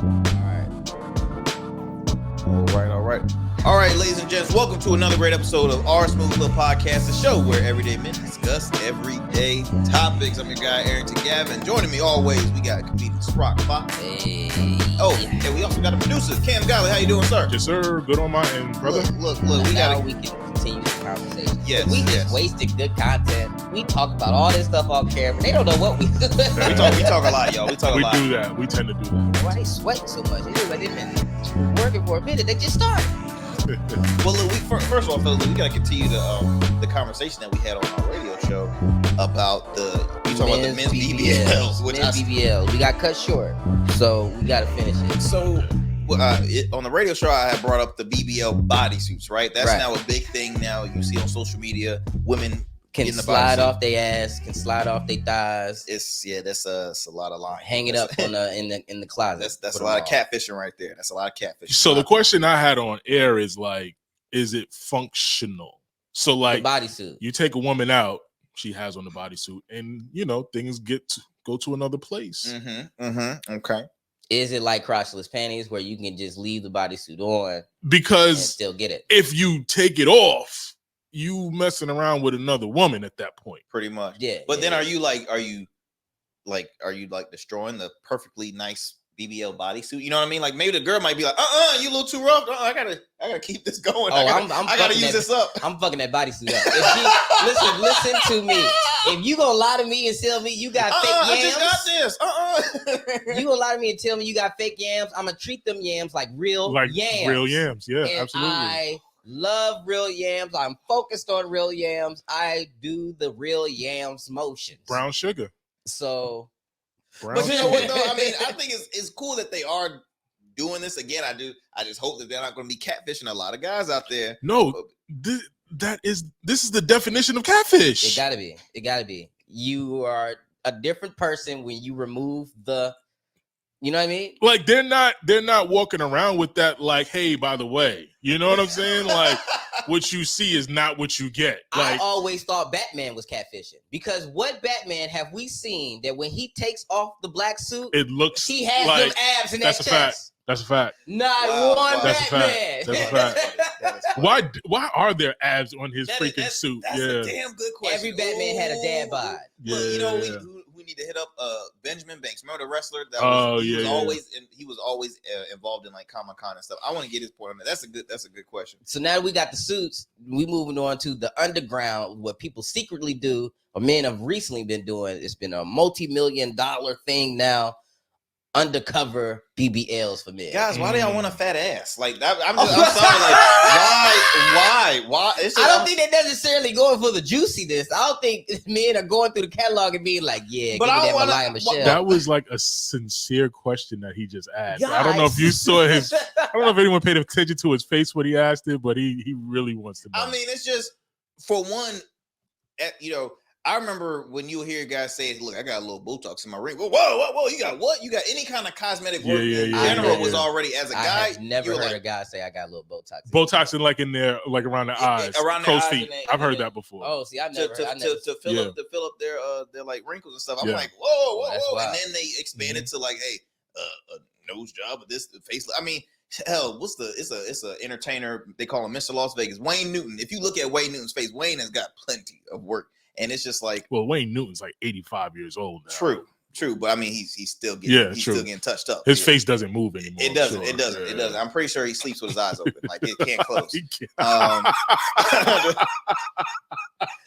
All right, ladies and gents, welcome to another great episode of Our Smooth Little Podcast, the show where everyday men discuss everyday topics. I'm your guy, Arrington Gavin. Joining me always, we got comedian Sprock Fox. Hey. Oh, and we also got a producer, Cam Golly. How you doing, sir? Yes, sir. Good on my end, brother. Look. We got. We can continue this conversation. Yes, we just wasted good content. We talk about all this stuff off camera. They don't know what we do. we talk a lot, y'all. We talk a lot. We do that. We tend to do that. Why they sweating so much? It looks like they've been working for a minute. They just started. Well, look, first of all, fellas, we gotta continue the conversation that we had on our radio show about the men's BBLs. BBLs. We got cut short, so we gotta finish it. So, on the radio show, I had brought up the BBL bodysuits. Right, that's now a big thing. Now you see on social media, women can slide off their ass, can slide off their thighs. That's a lot of line. Hang it up in the closet. That's a lot of catfishing right there. That's a lot of catfishing. So the question I had on air is like, is it functional? So like, the bodysuit. You take a woman out, she has on the bodysuit, and things go to another place. Okay. Is it like crotchless panties where you can just leave the bodysuit on because and still get it? If you take it off, you messing around with another woman at that point. Pretty much. Yeah. But then are you destroying the perfectly nice BBL bodysuit? You know what I mean? Like maybe the girl might be like, you a little too rough. I gotta keep this going. I gotta use this up. I'm fucking that bodysuit up. If listen to me. If you gonna lie to me and tell me you got fake yams, I just got this. You gonna lie to me and tell me you got fake yams? I'm gonna treat them yams like real yams. Real yams, yeah, and absolutely. I love real yams. I'm focused on real yams. I do the real yams motions. Brown sugar. So, but you know what though? I mean, I think it's cool that they are doing this again. I just hope that they're not going to be catfishing a lot of guys out there. No, this is the definition of catfish. It gotta be. You are a different person when you remove the. You know what I mean? Like they're not walking around with that like, hey, by the way, you know what I'm saying? Like what you see is not what you get. Like, I always thought Batman was catfishing because what Batman have we seen that when he takes off the black suit, it looks he has like, them abs in that chest. That's a fact. Not one Batman. That's a fact. Why are there abs on his freaking suit? That's a damn good question. Every Batman had a dad bod. Well, we need to hit up Benjamin Banks. Remember the wrestler? He was always involved in like Comic-Con and stuff. I want to get his point on that. That's a good question. So now we got the suits. We moving on to the underground, what people secretly do, or men have recently been doing. It's been a multi-million-dollar thing now. Undercover BBLs for men. Guys, why do y'all want a fat ass? Like I'm sorry. Like why? It's just, I don't think they're necessarily going for the juiciness. I don't think men are going through the catalog and being like, yeah, but give me that Malia Michelle. That was like a sincere question that he just asked. Guys. I don't know if you saw his. I don't know if anyone paid attention to his face when he asked it, but he really wants to know. I mean, it's just for one, I remember when you hear guys say, look, I got a little Botox in my ring. Whoa, you got what? You got any kind of cosmetic work in general was already, as a guy. I have never heard a guy say I got a little Botox. Botox in there, like around the eyes, around crow's feet. I've heard that before. Oh, see, I've never to fill up their like wrinkles and stuff. I'm like, whoa. And then they expanded to like, hey, a nose job with this face. I mean, hell, it's a entertainer. They call him Mr. Las Vegas, Wayne Newton. If you look at Wayne Newton's face, Wayne has got plenty of work. And it's just like, well, Wayne Newton's like 85 years old now. True, but I mean, he's still getting still getting touched up. His face doesn't move anymore. It doesn't. I'm pretty sure he sleeps with his eyes open, like it can't close.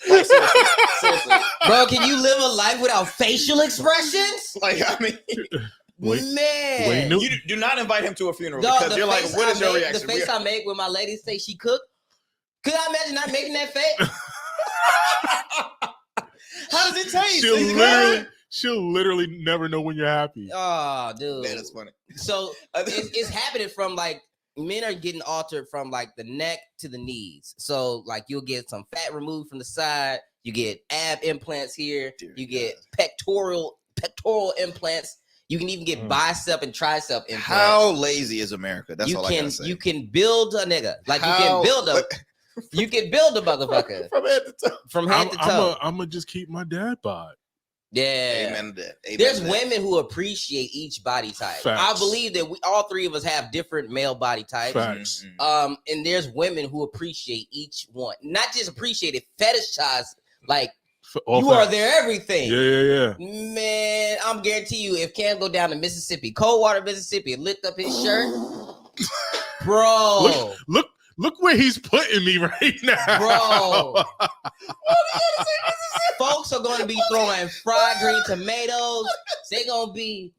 Like, seriously, bro, can you live a life without facial expressions? Like, I mean. Man, you do not invite him to a funeral because you're like, what is your reaction? The face I make when my lady say she cooked. Could I imagine not making that face? How does it taste? She'll literally never know when you're happy. Oh, dude, man, that's funny. So it's happening from like men are getting altered from like the neck to the knees. So like you'll get some fat removed from the side. You get ab implants here. You get pectoral implants. You can even get bicep and tricep implants. How lazy is America? That's all I gotta say. You can build a nigga. Like you can build a You can build a motherfucker from head to toe. From head to toe. I'm gonna just keep my dad bod. Yeah. Amen to that. Amen There's to that. women who appreciate each body type. Facts. I believe that all three of us have different male body types. Facts. And there's women who appreciate each one. Not just appreciate it, fetishize. Like, you are their everything. Yeah. Man, I'm guarantee you, if Cam go down to Mississippi, Coldwater, Mississippi, and lift up his shirt, bro. Look where he's putting me right now, bro. Folks are going to be throwing fried green tomatoes. They're gonna be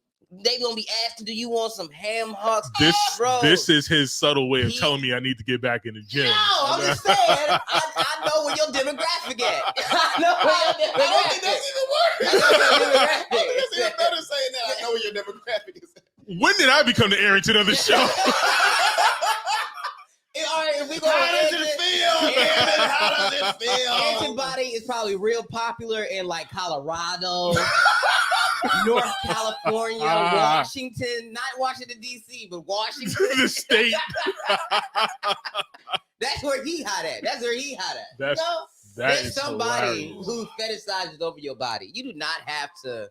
asking, do you want some ham hocks? This is his subtle way of telling me I need to get back in the gym. No, I'm just saying, I know where your demographic at. I know where your demographic. I don't think that's even worse. I think that's even better saying that. I know where your demographic is. When did I become the Arrington of the show? All right, if we go, how does it feel? How does it feel? Arrington body is probably real popular in like Colorado, North California, Washington, not Washington D.C., but Washington, the state. That's where he hot at. There's somebody who fetishizes over your body. You do not have to.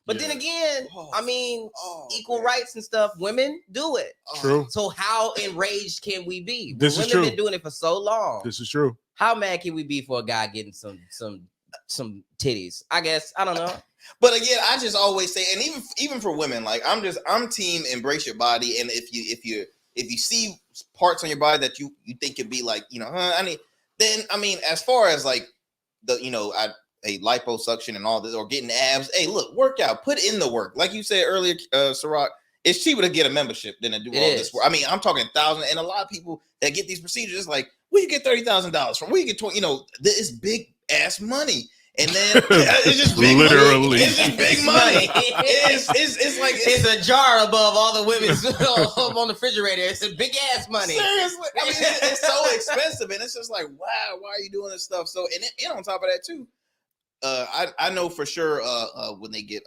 But then again, I mean, equal rights and stuff, women do it. True. So how enraged can we be? This is women true. Been doing it for so long. This is true. How mad can we be for a guy getting some titties? I guess, I don't know. But again, I just always say, and even for women, like I'm team embrace your body. And if you see parts on your body that you think could be like, then as far as like liposuction and all this, or getting abs. Hey, look, workout, put in the work. Like you said earlier, Ciroc, it's cheaper to get a membership than to do all this work. I mean, I'm talking thousands, and a lot of people that get these procedures, it's like, where you get $30,000 from? Where you get 20? This big ass money, and then it's just big literally money. It's just big money. It's like it's a jar above all the women's on the refrigerator. It's a big ass money. Seriously, I mean, it's so expensive, and it's just like, wow, why are you doing this stuff? So, and on top of that too. I know for sure when they get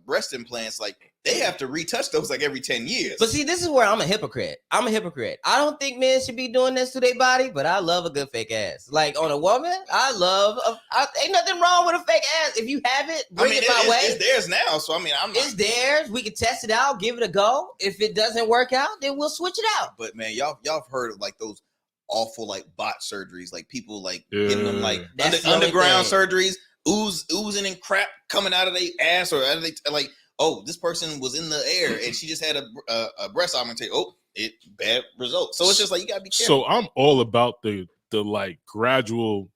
breast implants, like they have to retouch those like every 10 years. But see, this is where I'm a hypocrite. I don't think men should be doing this to their body, but I love a good fake ass. Like on a woman, ain't nothing wrong with a fake ass. If you have it, bring it my way. It's theirs now, so it's theirs. We can test it out, give it a go. If it doesn't work out, then we'll switch it out. But man, y'all have heard of like those awful like bot surgeries, like people like getting them like underground surgeries. Oozing and crap coming out of their ass, or out of like, oh, this person was in the air and she just had a breast augmentation. Oh, bad results. So it's just like you gotta be careful. So I'm all about the like gradual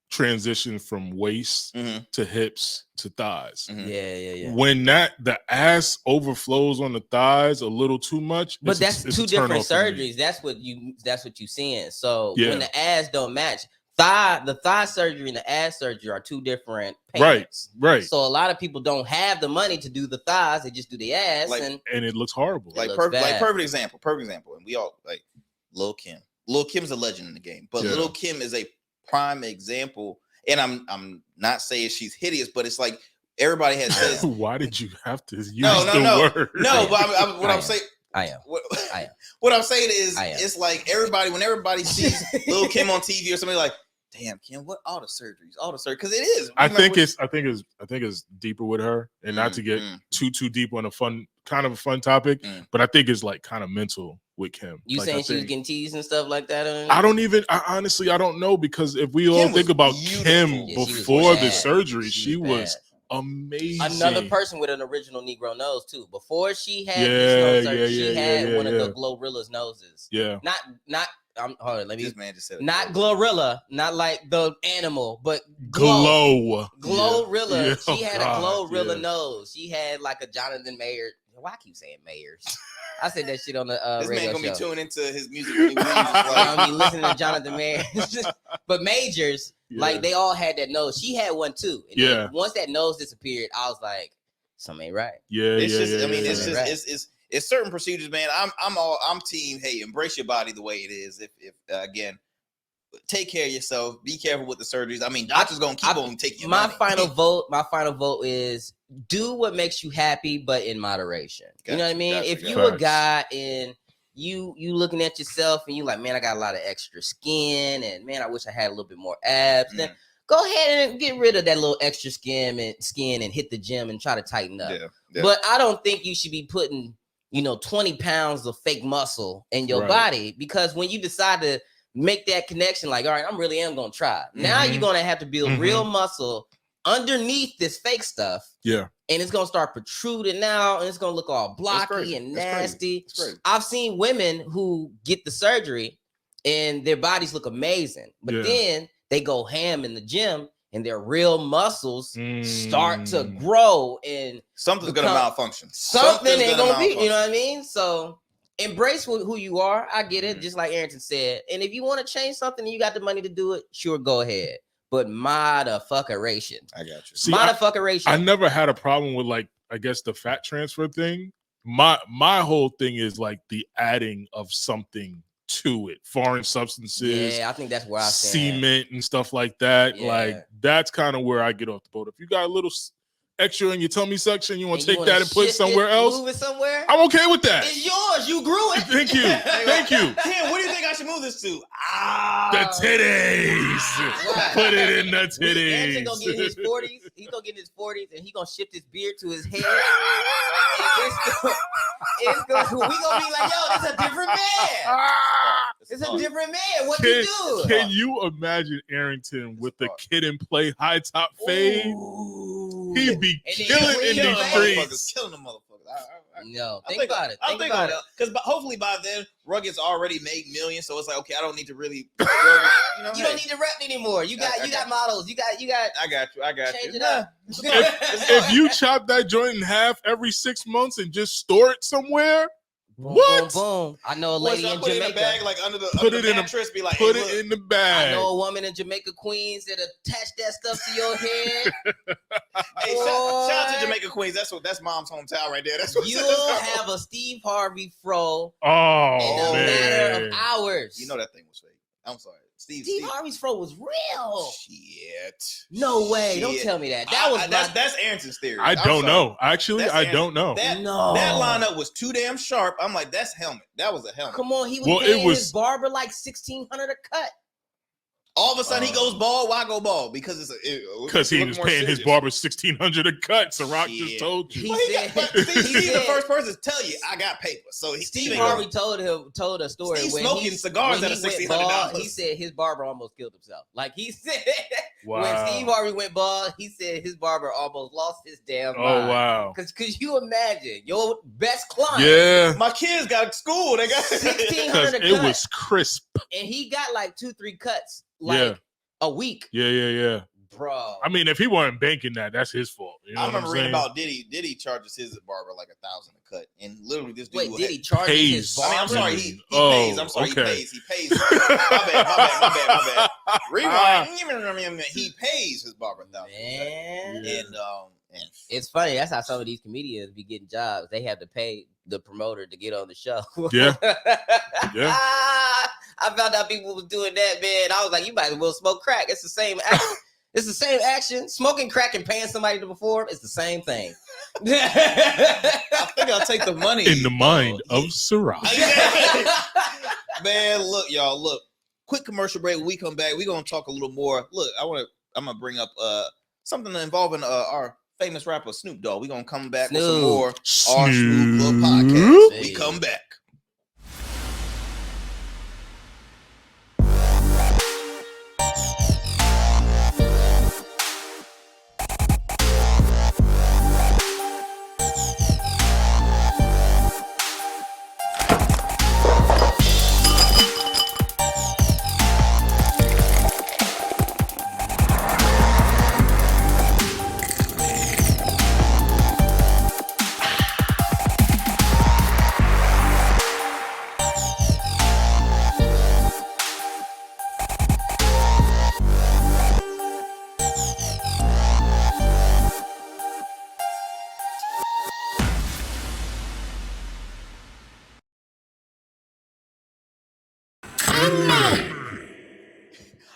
transition from waist to hips to thighs. Mm-hmm. Yeah. When the ass overflows on the thighs a little too much, but that's two different surgeries. That's what you seeing. So when the ass don't match. The thigh surgery and the ass surgery are two different payments. Right. So a lot of people don't have the money to do the thighs; they just do the ass, and it looks horrible. Perfect example. And we all like Lil Kim. Lil Kim's a legend in the game, but Lil Kim is a prime example. And I'm not saying she's hideous, but it's like everybody has says. Why did you have to use the word? No, but what I'm saying. I am. What I'm saying is, it's like when everybody sees Lil Kim on TV or somebody like. Damn, Kim, what all the surgeries? Because it is. I think it's deeper with her, and not to get too deep on a fun topic, but I think it's like kind of mental with Kim. You like, saying she was getting teased and stuff like that? Honestly, I don't know, because if we all think about Kim before the surgery, she was amazing. Another person with an original Negro nose too. Before she had this nose surgery, she had one of the Glorilla's noses. Yeah. Not hold on, this man just said not Glorilla, not like the animal, but Glorilla. Yeah. She had a Glorilla nose. She had like a Jonathan Mayer. Why I keep saying Mayers? I said that shit on the this radio man gonna show. Be tuning into his music. When he I'm be listening to Jonathan Mayer. But Majors, like they all had that nose. She had one too. And then once that nose disappeared, I was like, something ain't right. It's certain procedures, man. I'm team. Hey, embrace your body the way it is. If again, take care of yourself. Be careful with the surgeries. I mean, doctors gonna keep on taking your money. My final vote is do what makes you happy, but in moderation. You know what I mean? If you a guy and you looking at yourself and you like, man, I got a lot of extra skin, and man, I wish I had a little bit more abs. Then go ahead and get rid of that little extra skin and hit the gym and try to tighten up. Yeah. But I don't think you should be putting, 20 pounds of fake muscle in your body, because when you decide to make that connection, like, all right, I'm really going to try. Now you're going to have to build real muscle underneath this fake stuff. Yeah. And it's going to start protruding out, and it's going to look all blocky and nasty. I've seen women who get the surgery and their bodies look amazing, but then they go ham in the gym and their real muscles start to grow, and something's going to malfunction. Something ain't going to be, you know what I mean? So embrace who you are. I get it, just like Arrington said. And if you want to change something and you got the money to do it, sure, go ahead. But motherfuckeration. I got you. See, motherfuckeration. I never had a problem with, like, I guess the fat transfer thing. My whole thing is like the adding of something to it, foreign substances. Yeah, I think that's where I cement and stuff like that. Yeah. Like, that's kind of where I get off the boat. If you got a little extra in your tummy section, you want to take that and put it somewhere else, move it somewhere, I'm okay with that. It's yours. You grew it. Thank you. Thank you. Tim, what do you think I should move this to? The titties. Right. Put it in the titties. He's gonna get in his 40s. He's gonna get in his 40s, and he's gonna shift his beard to his head. We gonna be like, yo, it's a different man. It's a different man. What you do? Can you imagine Arrington with the Kid and Play high top fade? He'd be killing in these streets. Killing the motherfuckers. No, think about it. Think about it. Because hopefully by then, Rugged's already made millions, so it's like, okay, I don't need to really. You don't need to rep anymore. You got models. You got. I got you. Change it up. If you chop that joint in half every 6 months and just store it somewhere. Boom, what? Boom, boom. I know a lady in Jamaica. Put it in a bag, like under the mattress. Be like, put it in the bag. I know a woman in Jamaica, Queens, that attach that stuff to your head. Hey, shout out to Jamaica, Queens. That's mom's hometown right there. That's what you'll have a Steve Harvey fro. Oh, in a matter of hours. You know that thing was fake. I'm sorry. Steve Harvey's fro was real. Shit. No way. Don't tell me that. That's Arrington's theory. I don't know. Actually, I don't know. That lineup was too damn sharp. I'm like, that's helmet. That was a helmet. Come on, he was paying his barber like $1,600 a cut. All of a sudden, he goes bald. Why go bald? Because he was paying his barber $1,600 a cut. So Rock just told you. He's the first person to tell you I got paper. So Steve Harvey told a story. He's smoking cigars at $1,600. He said his barber almost killed himself. Like he said, when Steve Harvey went bald, he said his barber almost lost his damn mind. Oh wow! Because you imagine your best client. Yeah, my kids got school. They got $1,600 a cut. It was crisp, and he got like 2-3 cuts. Like a week. Yeah. Bro. I mean, if he weren't banking that's his fault. You know I remember reading about Diddy. Diddy charges his barber like $1,000 a cut. And literally this dude Diddy charges his barber? I'm sorry, he pays. I'm sorry, okay. He pays. My bad. Rewind. He pays his barber $1,000. Man. And it's funny. That's how some of these comedians be getting jobs. They have to pay the promoter to get on the show. Yeah. I found out people was doing that, man. I was like, you might as well smoke crack. It's the same action. It's the same action. Smoking crack and paying somebody to perform, it's the same thing. I think I'll take the money. In the mind of Ciroc. Man, look, y'all. Look, quick commercial break. When we come back, we're gonna talk a little more. Look, I'm gonna bring up something involving our famous rapper Snoop Dogg. We're gonna come back with some more our Snoop Dogg podcast. Hey. We come back.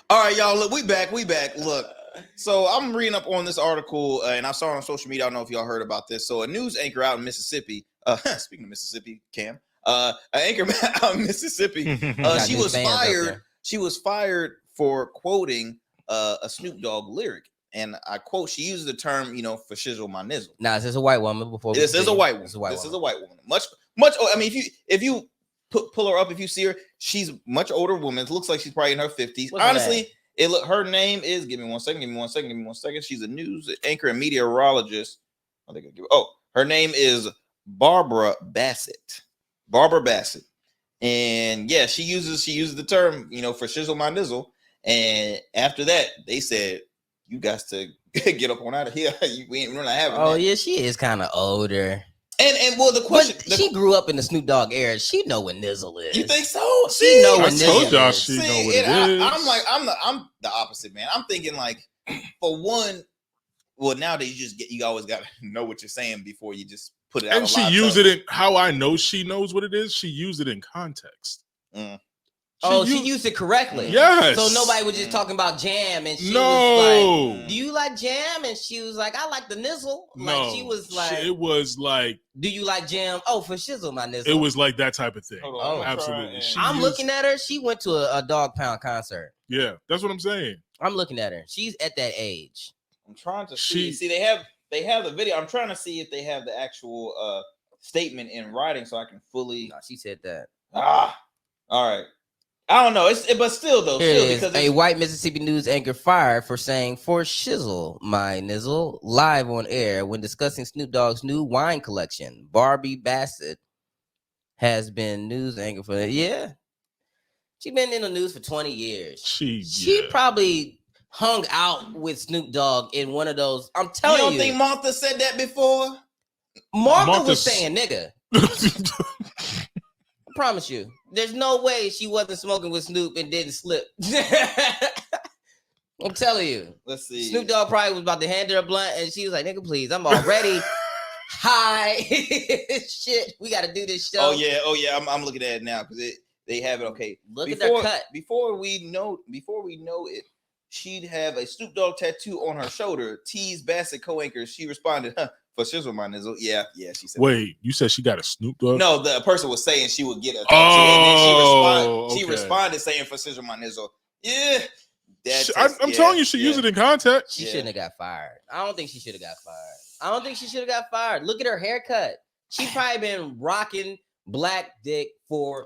All right, y'all. Look, we back. Look, so I'm reading up on this article, and I saw it on social media. I don't know if y'all heard about this. So a news anchor out in Mississippi. Speaking of Mississippi, Cam, an anchor out in Mississippi. She was fired. She was fired for quoting a Snoop Dogg lyric, and I quote, she uses the term, for shizzle my nizzle. Nah, this is a white woman. Before this is a white woman. This is a white woman. Much. I mean, if you pull her up, if you see her, she's much older woman. It looks like she's probably in her 50s. Honestly, her name is. Give me one second. She's a news anchor and meteorologist. Her name is Barbara Bassett. And yeah, she uses the term, for shizzle my nizzle. And after that, they said, you guys to get up on out of here. We're not having that. Yeah, she is kind of older. And well, the question, she grew up in the Snoop Dogg era. She know what nizzle is. You think so? She know what nizzle is. I told y'all is. she know what it is. I'm the opposite, man. I'm thinking like, for one, well, nowadays you always got to know what you're saying before you just put it out. And she used it in how I know she knows what it is. She used it in context. She used it correctly. Yes. So nobody was just talking about jam, and she was like, "Do you like jam?" And she was like, "I like the nizzle." Like she was like, it was like, "Do you like jam?" Oh, for shizzle my nizzle. It was like that type of thing. Absolutely. I'm looking at her. She went to a Dog Pound concert. Yeah, that's what I'm saying. I'm looking at her. She's at that age. I'm trying to see. They have the video. I'm trying to see if they have the actual statement in writing so I can fully. No, she said that. All right. I don't know. But still though, because a white Mississippi news anchor fired for saying "for shizzle my nizzle" live on air when discussing Snoop Dogg's new wine collection. Barbie Bassett has been news anchor for She's been in the news for 20 years. She probably hung out with Snoop Dogg in one of those. I'm telling you. You don't think Martha said that before? Martha was saying nigga. I promise you. There's no way she wasn't smoking with Snoop and didn't slip. I'm telling you. Let's see. Snoop Dogg probably was about to hand her a blunt and she was like, nigga, please, I'm already high. Shit, we got to do this show. Oh, yeah. I'm looking at it now because they have it. Okay. Look at their cut. Before we know it, she'd have a Snoop Dogg tattoo on her shoulder. Tease Bassett co-anchor. She responded, for shizzle my nizzle. Yeah, she said. Wait, you said she got a Snoop Dogg? No, the person was saying she would get a tattoo, and then she responded saying for shizzle my nizzle. Yeah, I'm telling you, she used it in context. She shouldn't have got fired. I don't think she should have got fired. Look at her haircut. She's probably been rocking black dick for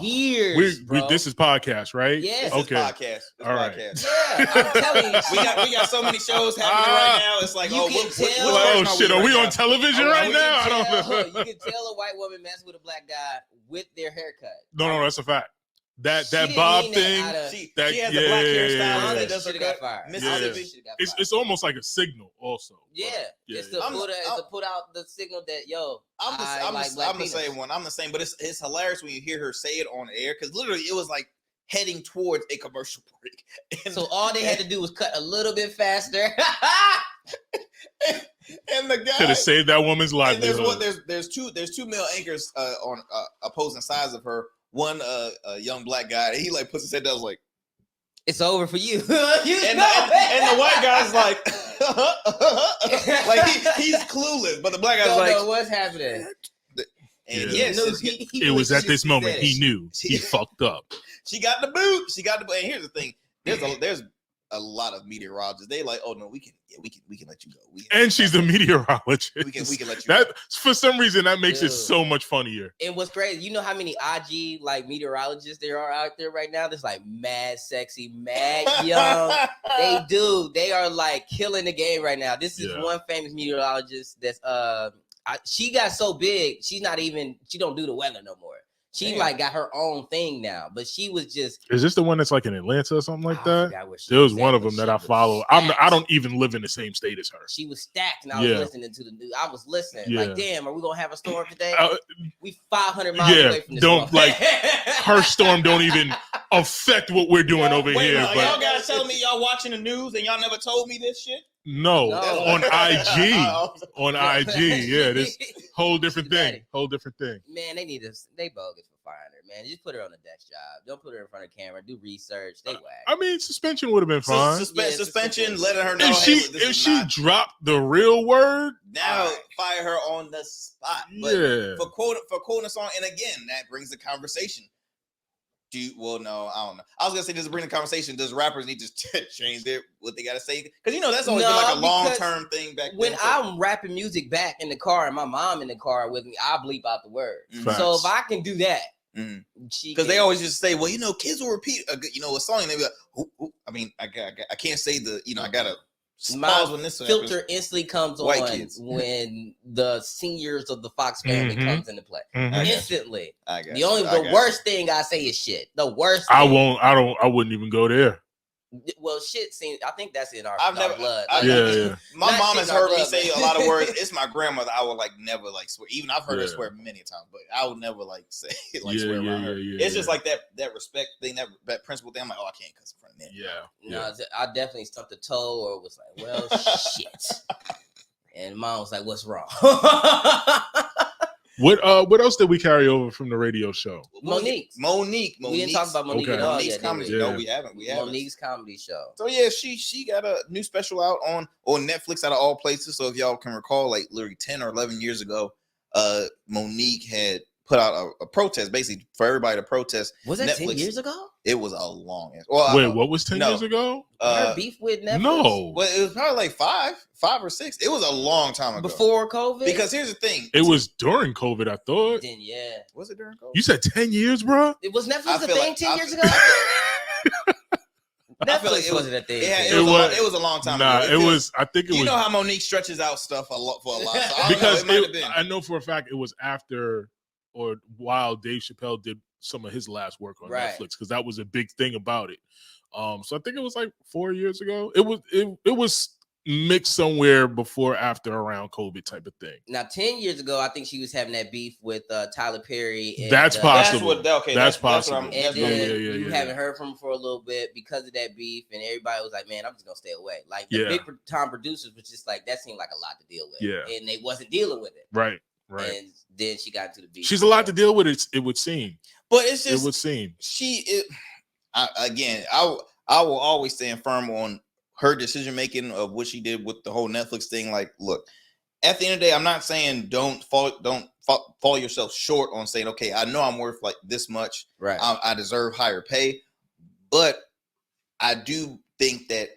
years. This is podcast, right? Yes. Okay. Podcast. All right. Podcast. Yeah, I'm telling you. we got so many shows happening right now. It's like, are we on television right now? I don't know. You can tell a white woman mess with a black guy with their haircut. No, that's a fact. That Bob thing. She has the black hairstyle. That does got fired. Mississippi. It's almost like a signal, also. Yeah, it's to put out the signal that I'm the same one. I'm the same, but it's hilarious when you hear her say it on air because literally it was like heading towards a commercial break. So all they had to do was cut a little bit faster. And the guy could have saved that woman's life. There's two male anchors on opposing sides of her. One a young black guy, he like puts his head down, like, it's over for you. and the white guy's like, like he's clueless, but the black guy's like, know what's happening. And it was at this moment he knew he fucked up. She got the boot. And here's the thing: there's a lot of meteorologists. They like, oh no, we can let you go. And she's the meteorologist. We can let you go. For some reason that makes it so much funnier. And what's crazy, you know how many IG like meteorologists there are out there right now? There's like mad sexy, mad young. They are like killing the game right now. This is one famous meteorologist that's she got so big, she don't do the weather no more. She like got her own thing now, but she was just. Is this the one that's like in Atlanta or something like that? There was one of them that I follow. I don't even live in the same state as her. She was stacked, and I was listening to the news. I was listening, like, damn, are we gonna have a storm today? We 500 miles away from this. Don't like her storm. Don't even affect what we're doing over here. But y'all guys telling me y'all watching the news and y'all never told me this shit. No, on IG. On IG, this whole different thing. Man, they bogus for firing her, man. Just put her on a desk job. Don't put her in front of camera. Do research. They whack. I mean, suspension would have been fine. Suspension, letting her know. If she dropped the real word, now fire her on the spot. But for quoting a song, and again, that brings the conversation. Well, no, I don't know. I was gonna say, just to bring the conversation. Does rappers need to change what they gotta say? Because that's always been like a long-term thing back then. When I'm rapping music back in the car and my mom in the car with me, I bleep out the word. Facts. So if I can do that, because they always just say, well, kids will repeat a song and they be like, ooh. I mean, I can't say I gotta. My when this filter happens. instantly comes White on kids. when the seniors of the Fox family comes into play. Instantly. The worst thing I say is shit. The worst thing. I wouldn't even go there. Well, shit seems. I think that's in our blood. My mom has heard me say a lot of words. It's my grandmother. I would never swear. Even I've heard her swear many times, but I would never say swear around her. It's just like that respect thing, that principle thing. I'm like, oh, I can't cuss in front of them. No, I definitely stumped a toe or was like, well, shit. And mom was like, what's wrong? What else did we carry over from the radio show? Monique. We didn't talk about Monique at all yet. Comedy. No, we haven't. Monique's comedy show. So yeah, she got a new special out on Netflix out of all places. So if y'all can recall, like literally 10 or 11 years ago, Monique had put out a protest, basically for everybody to protest. Was that Netflix. 10 years ago? It was a long ass. Wait, what was 10 years ago? Her beef with Netflix? No. Well, it was probably like five or six. It was a long time ago. Before COVID? Because here's the thing. It was during COVID, I thought. Then, yeah. Was it during COVID? You said 10 years, bro? It was Netflix a thing 10 years ago? Netflix wasn't a thing. It was a long time ago. I think it was. You know how Monique stretches out stuff for a lot. So because I know for a fact it was after or while Dave Chappelle did some of his last work on Netflix, because that was a big thing about it. So I think it was like 4 years ago. It was mixed somewhere before, after, around COVID type of thing. Now, 10 years ago, I think she was having that beef with Tyler Perry. And, that's possible. That's possible. And then you haven't heard from him for a little bit because of that beef, and everybody was like, man, I'm just going to stay away. Like, the big time producers was just like, that seemed like a lot to deal with. Yeah. And they wasn't dealing with it. Right. And then she got into the beef. She's a lot to deal with, it would seem. But it's just, it would seem. I will always stand firm on her decision making of what she did with the whole Netflix thing. Like, look, at the end of the day, I'm not saying don't fall yourself short on saying, okay, I know I'm worth like this much. Right. I deserve higher pay, but I do think that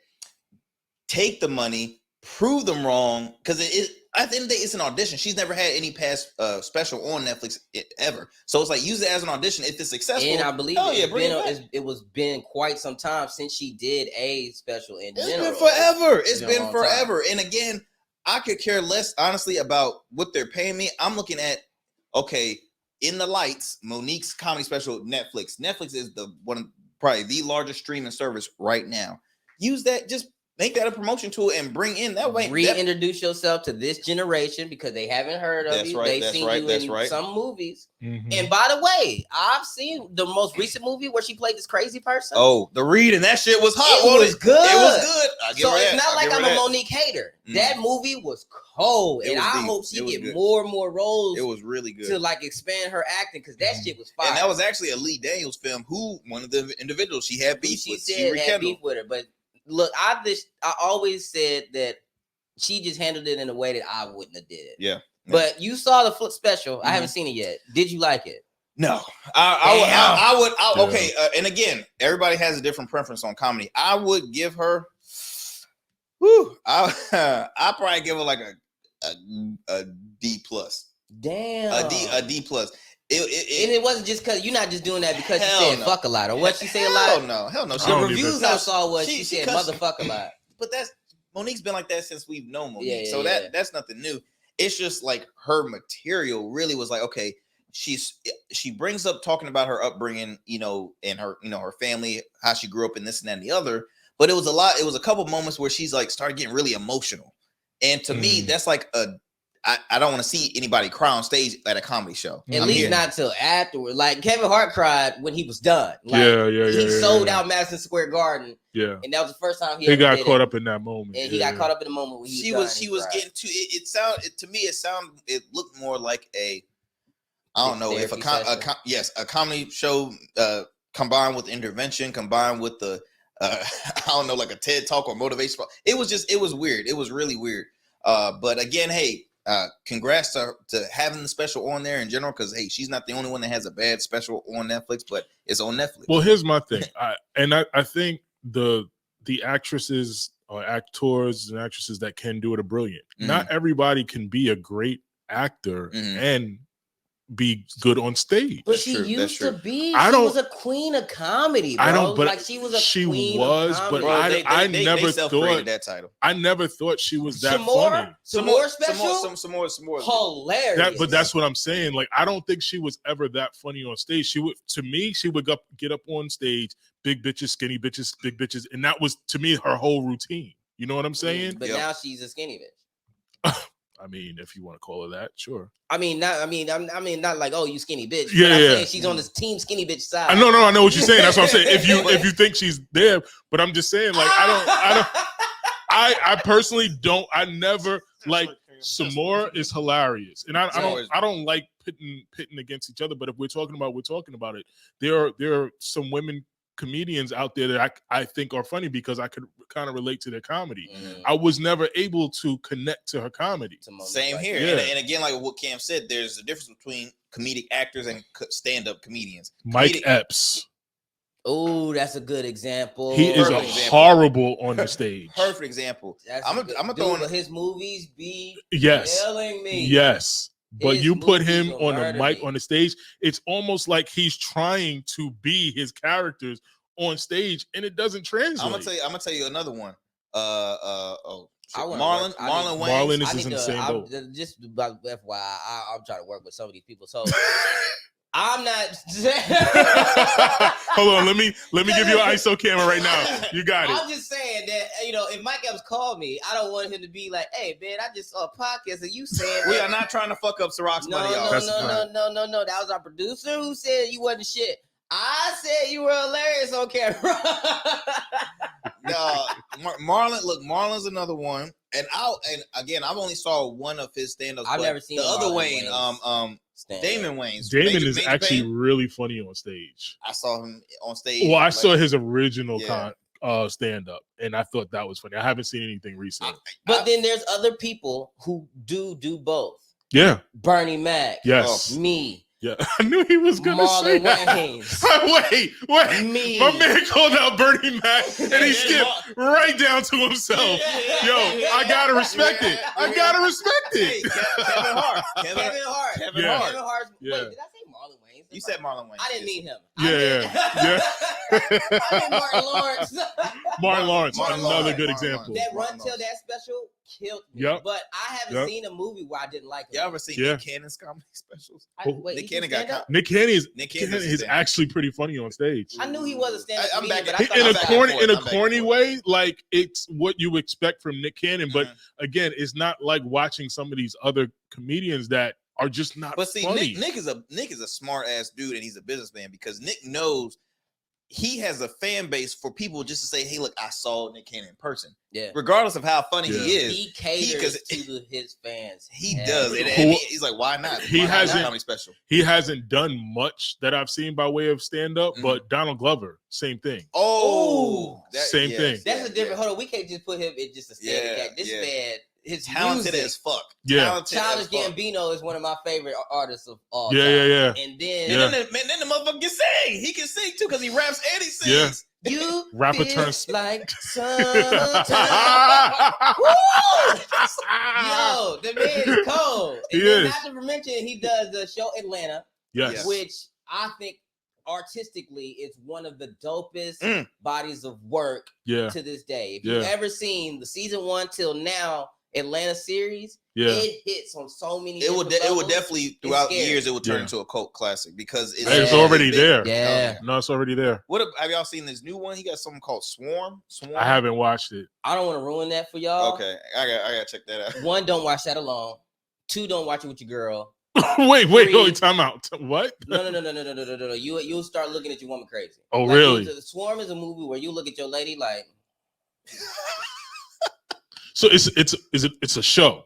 take the money, prove them wrong, because at the end of the day, it's an audition. She's never had any past special on Netflix ever. So it's like, use it as an audition. If it's successful, and I believe it was been quite some time since she did a special in general. It's been forever. And again, I could care less, honestly, about what they're paying me. I'm looking at, okay, In the Lights, Monique's comedy special, Netflix. Netflix is probably the largest streaming service right now. Use that, just make that a promotion tool and bring in that way. Reintroduce yourself to this generation because they haven't heard of you. They've seen you in some movies. Mm-hmm. And by the way, I've seen the most recent movie where she played this crazy person. Oh, The Read, and that shit was hot. It was good. It was good. So it's not like I'm a Monique hater. Mm. That movie was cold, and I hope she get more and more roles. It was really good to like expand her acting because that shit was fire. And that was actually a Lee Daniels film. Who one of the individuals she had beef with? She had beef with her, but. Look, I always said that she just handled it in a way that I wouldn't have did it. Yeah. But you saw the Flip special. Mm-hmm. I haven't seen it yet. Did you like it? No. I would. Okay. And again, everybody has a different preference on comedy. I would give her. I probably give her like a D plus. Damn. A D plus. And it wasn't just because you're not just doing that because she said fuck a lot or what she say a lot. Hell no. The reviews I saw was she said motherfuck a lot. But Monique's been like that since we've known Monique. That's nothing new. It's just like her material really was like, okay, she brings up talking about her upbringing, and her, her family, how she grew up, and this and that and the other. But it was a couple moments where she's like started getting really emotional. And to me, that's like I don't want to see anybody cry on stage at a comedy show. At least not till afterward. Like Kevin Hart cried when he was done. Like, he sold out Madison Square Garden. Yeah, and that was the first time he got caught up in that moment. And he got caught up in the moment when she was getting to it. It looked more like a, I don't know if a comedy show combined with intervention, combined with the I don't know, like a TED talk or motivation. It was weird. It was really weird. But again, hey. congrats to having the special on there in general, because hey, she's not the only one that has a bad special on Netflix, but it's on Netflix. Well, here's my thing. I think the actresses or actors and actresses that can do it are brilliant. Not everybody can be a great actor and be good on stage. But she used to be. She was a queen of comedy, bro. I don't, but like she was a queen of comedy. But I never thought that title. I never thought she was that funny. Some more special. Some more. Hilarious. But that's what I'm saying. Like, I don't think she was ever that funny on stage. She would get up on stage, big bitches, skinny bitches, big bitches, and that was to me her whole routine. You know what I'm saying? But now she's a skinny bitch. I mean, if you want to call her that, sure. I mean, not like, oh, you skinny bitch. Yeah, I'm saying she's on this team skinny bitch side. I know what you're saying. That's what I'm saying. If you think she's there, but I'm just saying, like, I personally don't. I never like. Samora is hilarious, and I don't like pitting against each other. But if we're talking about it. There are some women comedians out there that I think are funny because I could kind of relate to their comedy. I was never able to connect to her comedy. Same here. Yeah. And again, like what Cam said, there's a difference between comedic actors and stand-up comedians. Mike Epps. Oh, that's a good example. He is horrible on the stage. Perfect example. I'm gonna throw in his movies be killing me. Yes. But you put him on a mic on the stage, it's almost like he's trying to be his characters on stage, and it doesn't translate. I'm gonna tell you another one. Marlon Wayans. Marlon is in the same boat. Just about FYI, I'm trying to work with some of these people, so I'm not. Hold on, let me give you an ISO camera right now. You got it. I'm just saying that if Mike Epps called me, I don't want him to be like, "Hey man, I just saw a podcast and you said we are not trying to fuck up Ciroc's money, y'all." No. That was our producer who said you wasn't shit. I said you were hilarious on camera. No, Marlon's another one, and I've only saw one of his stand-ups. I've never seen the other Wayne, Damon Wayans. Damon is actually really funny on stage. I saw him on stage. Well, I saw his original stand-up, and I thought that was funny. I haven't seen anything recently. But then there's other people who do both. Yeah. Bernie Mac. Yes. Me. Yeah, I knew he was going to say that. Wait. Me. My man called out Bernie Mac, and he skipped right down to himself. Yo, I got to respect it. Hey, Kevin Hart. Kevin Hart. Yeah. Wait, did I say Marlon Wayans? You said Marlon Wayans. I didn't mean him. Yeah. I mean Martin Lawrence. Martin Lawrence, another good example. That Run Till That special killed me. Yep. But I haven't seen a movie where I didn't like it. Y'all ever seen Nick Cannon's comedy specials? Nick Cannon is actually pretty funny on stage. I knew he was a stand-up comedian, in a corny way, like it's what you expect from Nick Cannon. But again, it's not like watching some of these other comedians that are just not. But see, funny. Nick is a smart ass dude, and he's a businessman because Nick knows he has a fan base for people just to say, "Hey, look, I saw Nick Cannon in person." Yeah. Regardless of how funny he is, he caters to his fans. He does, and he's like, "Why not?" He hasn't done much that I've seen by way of stand up, but Donald Glover, same thing. Same thing. That's a different. Hold on, we can't just put him in just a stand act. This man. His talented as fuck. Yeah, Childish Gambino is one of my favorite artists of all time. Yeah. And then the motherfucker can sing. He can sing too because he raps and he sings. Yeah. You rapper feel turns like summertime. Yo, the man is cold. He is. Not to mention, he does the show Atlanta. Yes. Which I think artistically it's one of the dopest bodies of work to this day. If you've ever seen the season 1 till now Atlanta series, it hits on so many. It would definitely throughout years it would turn into a cult classic because it's already there. Yeah, no, it's already there. Have y'all seen this new one? He got something called Swarm. I haven't watched it. I don't want to ruin that for y'all. Okay, I gotta check that out. 1, don't watch that alone. 2, don't watch it with your girl. wait, time out. What? No. You'll start looking at your woman crazy. Oh, like, really? Swarm is a movie where you look at your lady like. So it's a show.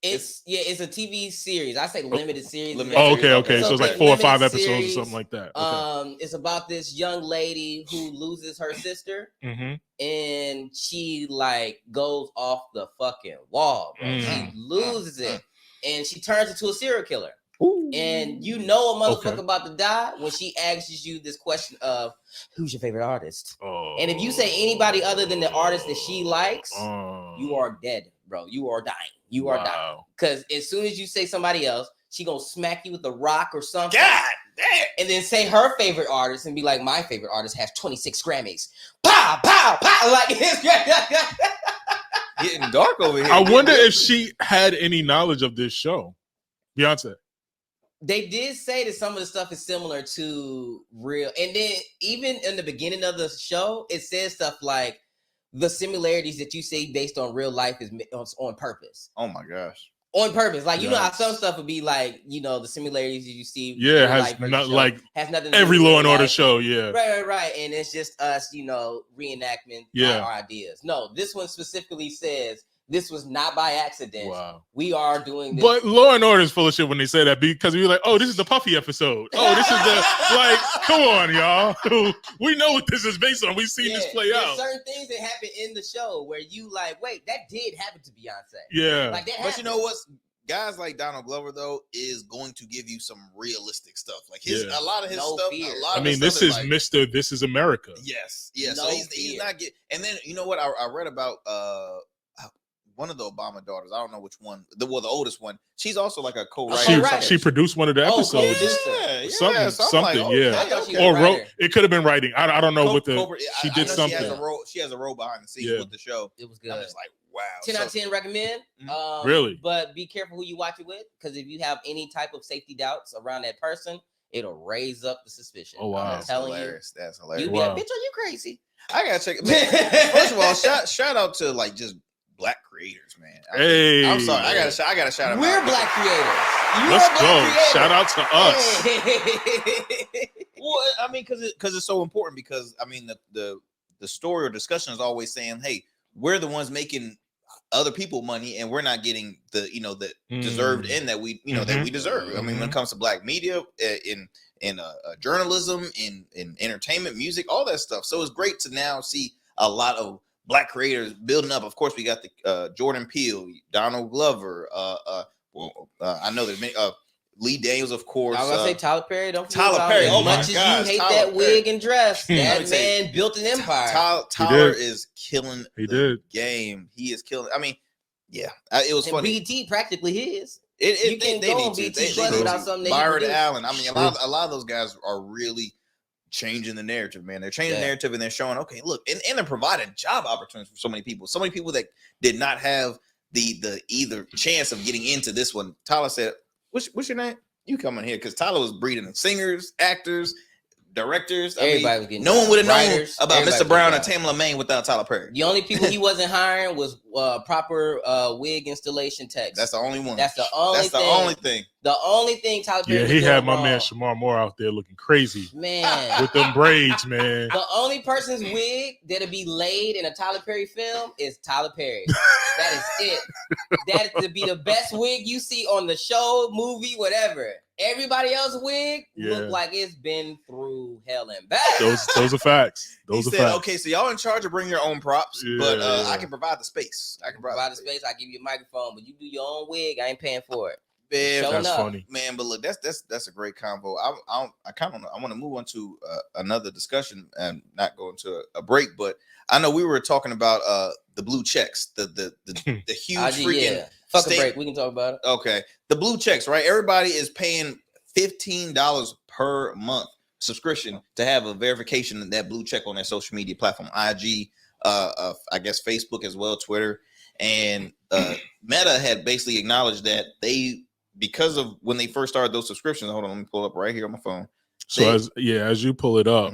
It's a TV series. I say limited series. Okay. So it's like 4 or 5 episodes or something like that. Okay. It's about this young lady who loses her sister, and she like goes off the fucking wall, bro. She loses it. and she turns into a serial killer. Ooh. And you know a motherfucker about to die when she asks you this question of who's your favorite artist? And if you say anybody other than the artist that she likes, you are dead, bro. You are dying. You are dying. Because as soon as you say somebody else, she gonna smack you with a rock or something. God damn. And then say her favorite artist and be like, my favorite artist has 26 Grammys. Pow, pow, pow. Like it's getting dark over here. I wonder if she had any knowledge of this show. Beyonce. They did say that some of the stuff is similar to real. And then even in the beginning of the show, it says stuff like the similarities that you see based on real life is on purpose. Oh my gosh. On purpose. Like, you know how some stuff would be like, you know, the similarities you see. Yeah, has nothing to do every Law and Order show. Yeah. Right. And it's just us, you know, reenactment our ideas. No, this one specifically says this was not by accident. Wow. We are doing this. But Law and Order is full of shit when they say that because we're like, oh, this is the Puffy episode. Oh, this is the like, come on, y'all. We know what this is based on. We've seen this play out. Certain things that happen in the show where you like, wait, that did happen to Beyonce. Yeah. Like that but you know what? Guys like Donald Glover though is going to give you some realistic stuff. Like a lot of his stuff. Fear. A lot of this is like, Mr. This is America. Yes. Yeah. So he's not getting. And then you know what? I read about one of the Obama daughters. I don't know which one. The oldest one. She's also like a co-writer. She produced one of the episodes. Something. Or wrote. It could have been writing. I don't know what she did something. She has a role behind the scenes with the show. It was good. I'm just like, wow. 10 out of 10 recommend. Really? But be careful who you watch it with, because if you have any type of safety doubts around that person, it'll raise up the suspicion. Oh wow, that's hilarious. That's hilarious. You be like, bitch, are you crazy? I gotta check it. First of all, shout out to like just black creators, man. I'm sorry. I gotta shout out. We're black creators. Let's go. Shout out to us. Well, I mean, because it's so important. Because I mean, the story or discussion is always saying, hey, we're the ones making other people money, and we're not getting the deserved end that we that we deserve. I mean, when it comes to black media, in journalism, in entertainment, music, all that stuff. So it's great to now see a lot of black creators building up. Of course, we got the Jordan Peele, Donald Glover. I know there's many. Lee Daniels, of course. I was gonna say Tyler Perry. Don't forget Tyler Perry. As much as you hate Tyler that wig and dress, that man built an empire. Tyler is killing the game. He is killing. I mean, yeah, it was funny. BT practically his. You can't go on BT Plus without something. Byron Allen. I mean, a lot of those guys are really changing the narrative, man. They're changing the narrative, and they're showing, okay, look, and they're providing job opportunities for so many people that did not have the either chance of getting into this one. Tyler said, what's your name? You come in here, because Tyler was breeding singers, actors, directors. Everybody was getting no one would have known about Mr. Brown or Tamla Maine without Tyler Perry. The only people he wasn't hiring was proper wig installation techs. That's the only one. That's the only thing. The only thing Tyler Perry. Yeah, he had my man Shamar Moore out there looking crazy, man, with them braids, man. The only person's wig that'll be laid in a Tyler Perry film is Tyler Perry. That is it. That to be the best wig you see on the show, movie, whatever. Everybody else's wig look like it's been through hell and back. Those are facts. Those are facts. Okay, so y'all in charge of bringing your own props, but I can provide the space. I can provide the space. I give you a microphone, but you do your own wig. I ain't paying for it. Man, that's funny, man. But look, that's a great combo. I want to move on to another discussion and not go into a break. But I know we were talking about the blue checks, the huge freaking. Fuck a break. We can talk about it. Okay, the blue checks, right? Everybody is paying $15 per month subscription to have a verification of that blue check on their social media platform, IG, I guess Facebook as well, Twitter, and Meta had basically acknowledged that because of when they first started those subscriptions. Hold on, let me pull it up right here on my phone. So as you pull it up,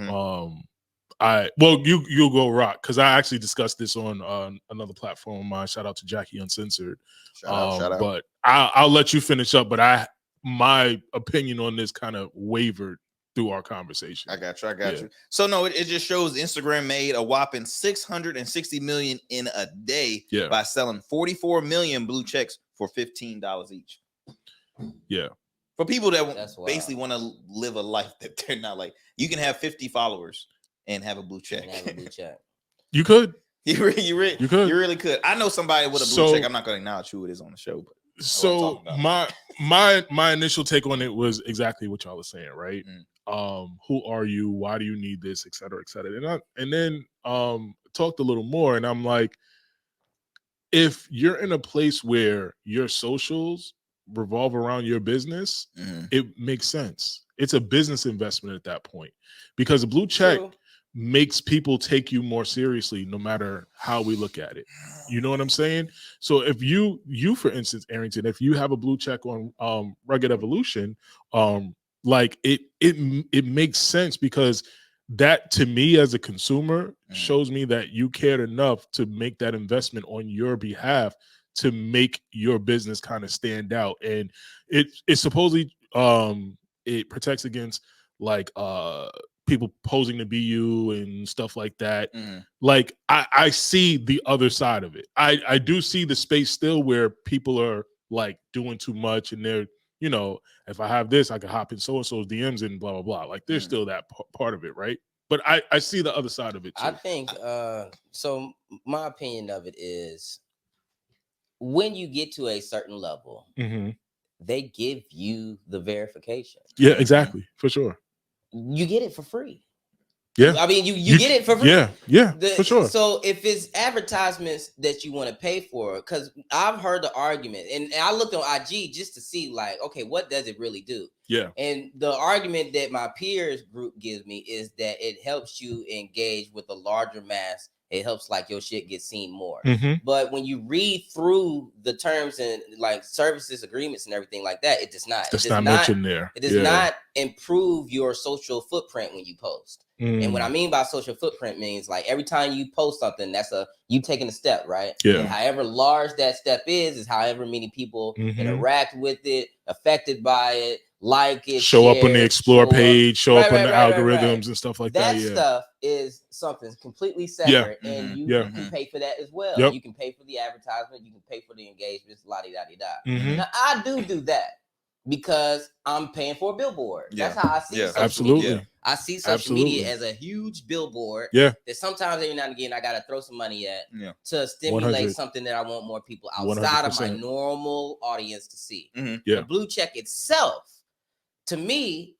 you'll go rock, because I actually discussed this on another platform of mine. Shout out to Jackie Uncensored. Shout out. But I'll let you finish up. But my opinion on this kind of wavered through our conversation. I got you. So no, it just shows Instagram made a whopping $660 million in a day by selling 44 million blue checks for $15 each. Yeah. For people that basically want to live a life that they're not like, you can have 50 followers and have a blue check. You could. You really could. I know somebody with a blue check. I'm not going to acknowledge who it is on the show, but So my initial take on it was exactly what y'all was saying, right? Who are you? Why do you need this, et cetera, et cetera? And then talked a little more, and I'm like, if you're in a place where your socials revolve around your business, it makes sense. It's a business investment at that point, because a blue check makes people take you more seriously, no matter how we look at it. You know what I'm saying? So if you for instance, Arrington, if you have a blue check on Rugged Evolution, like it makes sense, because that, to me as a consumer, shows me that you cared enough to make that investment on your behalf to make your business kind of stand out. And it supposedly it protects against like people posing to be you and stuff like that. Like I see the other side of it. I do see the space still where people are like doing too much, and they're, you know, if I have this, I can hop in so-and-so's DMs and blah, blah, blah. Like there's still that part of it, right? But I see the other side of it too. I think, so my opinion of it is, when you get to a certain level, they give you the verification. Yeah, exactly. For sure. You get it for free. Yeah. I mean, you get it for free. Yeah, for sure. So if it's advertisements that you want to pay for, because I've heard the argument, and I looked on IG just to see, like, okay, what does it really do? Yeah. And the argument that my peers group gives me is that it helps you engage with a larger mass. It helps like your shit get seen more. But when you read through the terms and like services agreements and everything like that, it does not. It's not mentioned there. It does not improve your social footprint when you post. And what I mean by social footprint means, like, every time you post something, that's you taking a step, right? Yeah. And however large that step is however many people interact with it, affected by it, like it, show up on the explore page, show up on the algorithms and stuff like that. That stuff is something completely separate, and you can pay for that as well. You can pay for the advertisement, you can pay for the engagements, la-di-da-di-da. Now, I do that because I'm paying for a billboard. That's how I see social media. I see social media as a huge billboard that sometimes every now and again I gotta throw some money at to stimulate 100. something that I want more people outside 100%. Of my normal audience to see. The blue check itself, to me,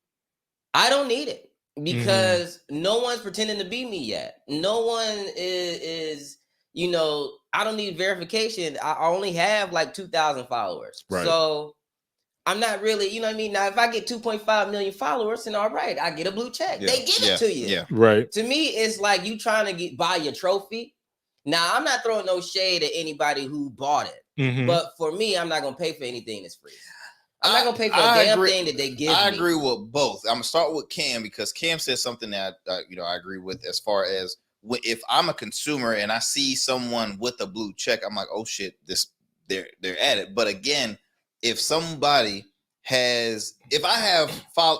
I don't need it, because no one's pretending to be me yet. No one is, you know, I don't need verification. I only have like 2,000 followers. Right. So I'm not really, you know what I mean? Now, if I get 2.5 million followers, then all right, I get a blue check. They give it to you. Yeah. Right. To me, it's like you trying to buy your trophy. Now, I'm not throwing no shade at anybody who bought it. But for me, I'm not going to pay for anything that's free. I'm not going to pay for a damn thing that they give me. I agree with both. I'm going to start with Cam, because Cam says something that, I agree with, as far as if I'm a consumer and I see someone with a blue check, I'm like, oh shit, they're at it. But again, if somebody if I have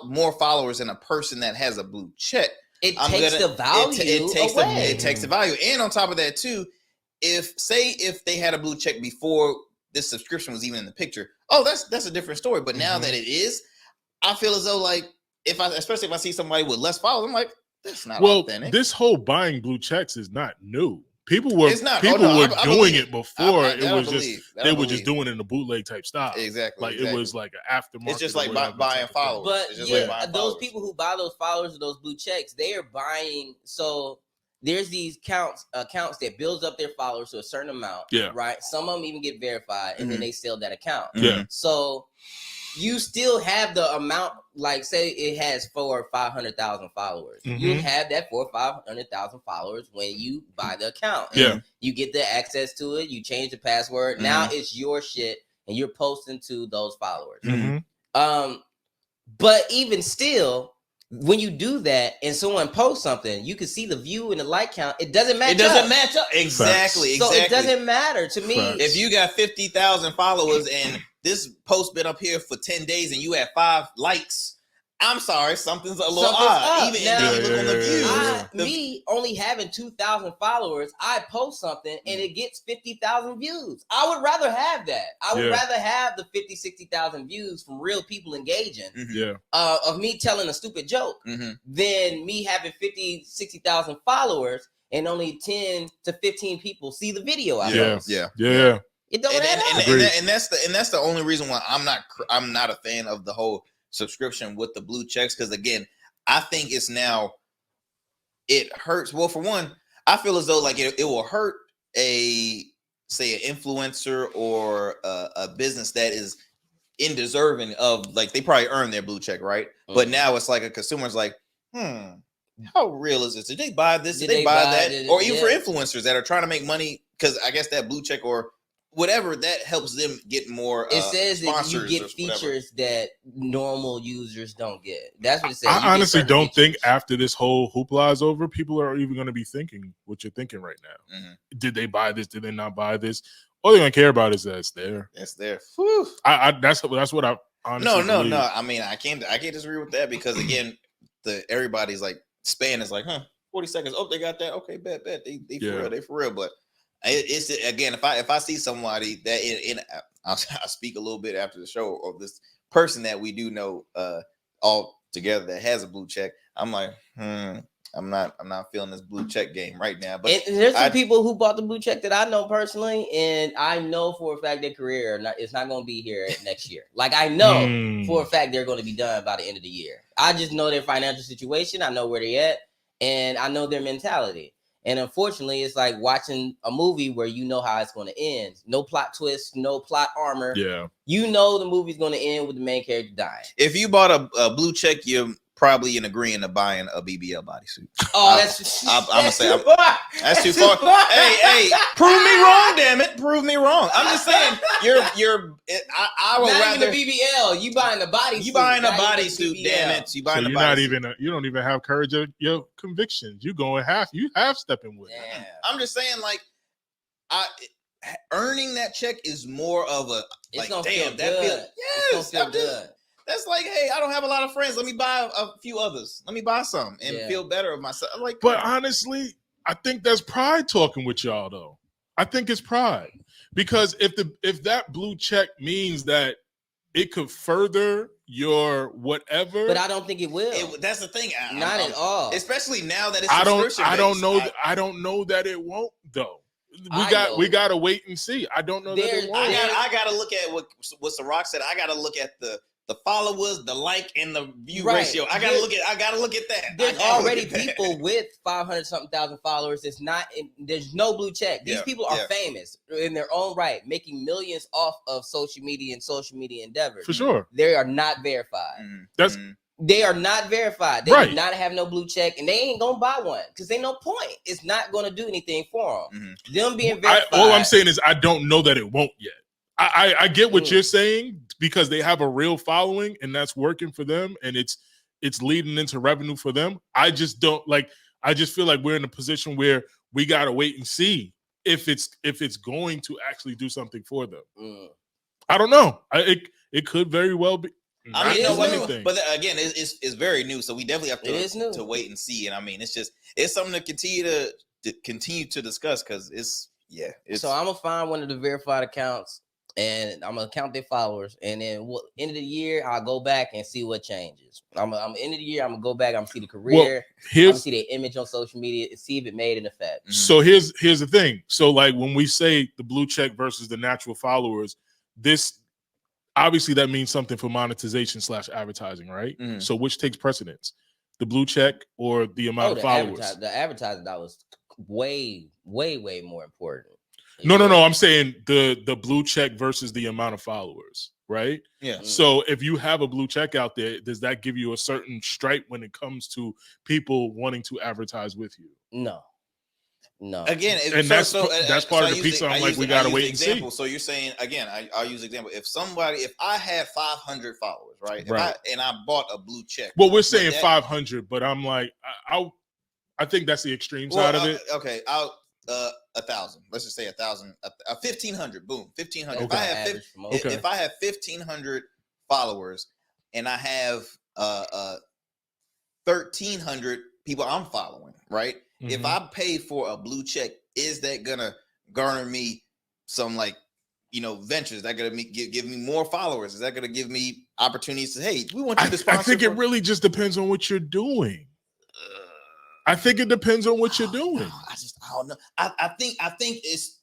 more followers than a person that has a blue check, it takes the value away. It takes the value. And on top of that too, if they had a blue check before this subscription was even in the picture, that's a different story. But now that it is, I feel as though, like, especially if I see somebody with less followers, I'm like, that's not authentic. This whole buying blue checks is not new. People were doing it before. They were just doing it in a bootleg type style. Exactly. Like it was like an aftermarket. It's just like buying followers. But those people who buy those followers or those blue checks, they are buying. So there's these accounts that builds up their followers to a certain amount. Yeah. Right. Some of them even get verified, and then they sell that account. Yeah. So you still have the amount, like say it has 400,000 or 500,000 followers. You have that 400,000 or 500,000 followers when you buy the account. And you get the access to it. You change the password. Now it's your shit, and you're posting to those followers. But even still, when you do that and someone posts something, you can see the view and the like count. It doesn't match up. Exactly. So it doesn't matter to me. If you got 50,000 followers and this post been up here for 10 days and you have 5 likes, I'm sorry, something's a little odd. Even if you look on the views. Me only having 2,000 followers, I post something and it gets 50,000 views. I would rather have that. I would rather have the 50, 60,000 views from real people engaging of me telling a stupid joke than me having 50, 60,000 followers and only 10 to 15 people see the video. Yeah. It don't and that's the only reason why I'm not a fan of the whole subscription with the blue checks, because again, I think it hurts. Well, for one, I feel as though like it will hurt an influencer or a business that is indeserving of, like, they probably earned their blue check, right? But now it's like a consumer's like, how real is this? Did they buy this? Did they buy that? Or even for influencers that are trying to make money, because I guess that blue check or whatever, that helps them get more. It says that you get features that normal users don't get. That's what it says. I honestly don't think after this whole hoopla is over, people are even going to be thinking what you're thinking right now. Mm-hmm. Did they buy this? Did they not buy this? All they're going to care about is that it's there. It's there. That's what I honestly believe. No. I mean, I can't disagree with that, because again, everybody's like, span is like, 40 seconds. Oh, they got that. Okay, bet. They for real. But it's again, if I see somebody that I'll speak a little bit after the show, or this person that we do know all together that has a blue check, I'm like, I'm not feeling this blue check game right now. But there's some people who bought the blue check that I know personally, and I know for a fact their career is not going to be here next year. Like, I know for a fact they're going to be done by the end of the year. I just know their financial situation. I know where they're at, and I know their mentality. And unfortunately, it's like watching a movie where you know how it's going to end. No plot twist, no plot armor. Yeah. You know the movie's going to end with the main character dying. If you bought a blue check, you're probably agreeing to buying a BBL bodysuit. Oh, that's too far. Hey, prove me wrong, damn it. Prove me wrong. I'm just saying, I would not rather even the BBL. You buying a bodysuit. You buying a bodysuit, damn it. You buying a bodysuit. You don't even have courage of your convictions. You going half stepping with it. I'm just saying, like, earning that check is more of a, like, damn, that feels, yes, feel good. That's like, hey, I don't have a lot of friends. Let me buy a few others. Let me buy some and feel better of myself. Like, but honestly, I think that's pride talking with y'all, though. I think it's pride, because if that blue check means that it could further your whatever, but I don't think it will. That's the thing. Not at all. Especially now that it's I don't know that it won't, though. We gotta wait and see. I don't know that it won't. I gotta look at what Ciroc said. I gotta look at the followers, the like, and the view ratio. I gotta look at that. There's already people with 500-something thousand followers. There's no blue check. These people are famous in their own right, making millions off of social media and social media endeavors. For sure, they are not verified. They are not verified. They do not have no blue check, and they ain't gonna buy one because ain't no point. It's not gonna do anything for them. Them being verified. All I'm saying is I don't know that it won't yet. I get what you're saying, because they have a real following and that's working for them, and it's leading into revenue for them. I just don't like. I just feel like we're in a position where we gotta wait and see if it's going to actually do something for them. I don't know. It could very well be. I mean, but again, it's very new, so we definitely have to wait and see. And I mean, it's something to continue to discuss, because it's. So I'm gonna find one of the verified accounts, and I'm gonna count their followers, and then end of the year I'll go back and see what changes. I'm end of the year I'm gonna go back. I'm gonna see the career. I'm gonna see their image on social media and see if it made an effect. So here's the thing. So like when we say the blue check versus the natural followers, this obviously that means something for monetization / advertising, right? So which takes precedence, the blue check or the amount of followers? The advertising dollars way more important. No. I'm saying the blue check versus the amount of followers, right? Yeah. So if you have a blue check out there, does that give you a certain stripe when it comes to people wanting to advertise with you? No. Again, that's part of the piece. I'm like, we gotta wait and see. So you're saying again, I'll use example. If I had 500 followers, right? And I bought a blue check. Well, we're saying 500, but I'm like, I think that's the extreme side of it. Okay, I'll 1,000. Let's just say 1,000. 1,500. Boom, 1,500. Okay. If I have 1,500 followers and I have 1,300 people I'm following, right? If I pay for a blue check, is that gonna garner me some ventures? Is that gonna give me more followers? Is that gonna give me opportunities to, hey, we want you to sponsor? I think it really just depends on what you're doing. I think it depends on what you're doing. I don't know. I think it's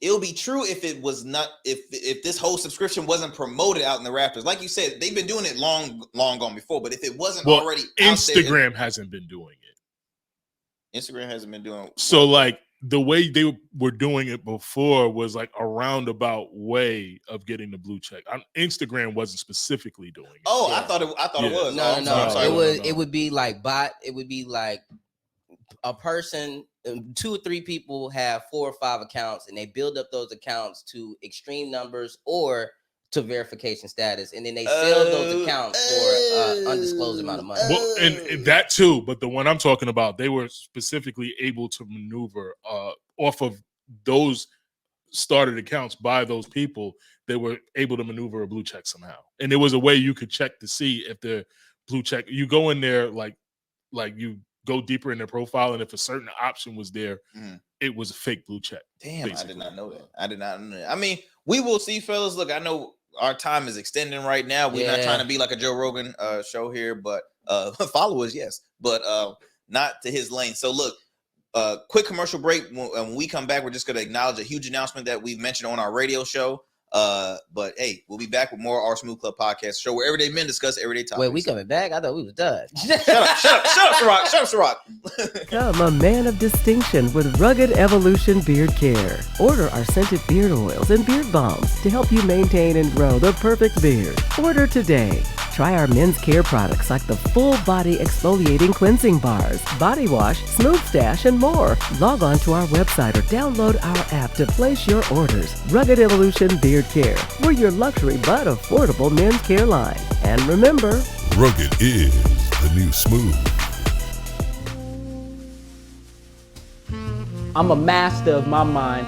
it'll be true if it was not if this whole subscription wasn't promoted out in the rafters. Like you said, they've been doing it long gone before. But if it wasn't already, Instagram hasn't been doing it. Instagram hasn't been doing. So like the way they were doing it before was like a roundabout way of getting the blue check. Instagram wasn't specifically doing it. Oh, yeah. I thought it was. No. It would be like It would be like a person. 2 or 3 people have 4 or 5 accounts, and they build up those accounts to extreme numbers or to verification status, and then they sell those accounts for undisclosed amount of money. Well, and that too, but the one I'm talking about, they were specifically able to maneuver off of those started accounts by those people. They were able to maneuver a blue check somehow, and there was a way you could check to see if the blue check. You go in there like you go deeper in their profile, and if a certain option was there, it was a fake blue check. Damn, basically. I did not know that. I did not know that. I mean, we will see, fellas. Look, I know our time is extending right now. We're not trying to be like a Joe Rogan show here, but followers, yes, but not to his lane. So look, quick commercial break. When we come back, we're just going to acknowledge a huge announcement that we've mentioned on our radio show. But hey, we'll be back with more Our Smooth Club podcast show where everyday men discuss everyday topics. Wait, we coming back? I thought we was done. Shut up, Ciroc. Become a man of distinction with Rugged Evolution Beard Care. Order our scented beard oils and beard balms to help you maintain and grow the perfect beard. Order today. Try our men's care products like the full body exfoliating cleansing bars, body wash, smooth stash, and more. Log on to our website or download our app to place your orders. Rugged Evolution Beard Care. We're your luxury but affordable men's care line. And remember, rugged is the new smooth. I'm a master of my mind.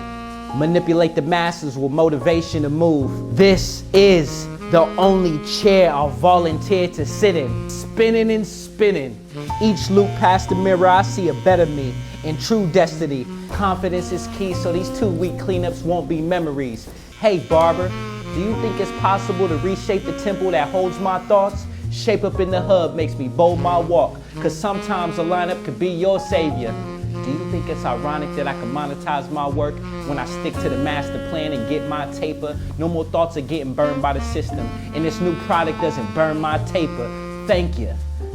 Manipulate the masses with motivation to move. This is the only chair I'll volunteer to sit in. Spinning and spinning. Each loop past the mirror, I see a better me. In true destiny, confidence is key, so these 2-week cleanups won't be memories. Hey barber, do you think it's possible to reshape the temple that holds my thoughts? Shape up in the hub makes me bold my walk, cause sometimes a lineup could be your savior. Do you think it's ironic that I can monetize my work when I stick to the master plan and get my taper? No more thoughts of getting burned by the system, and this new product doesn't burn my taper. Thank you.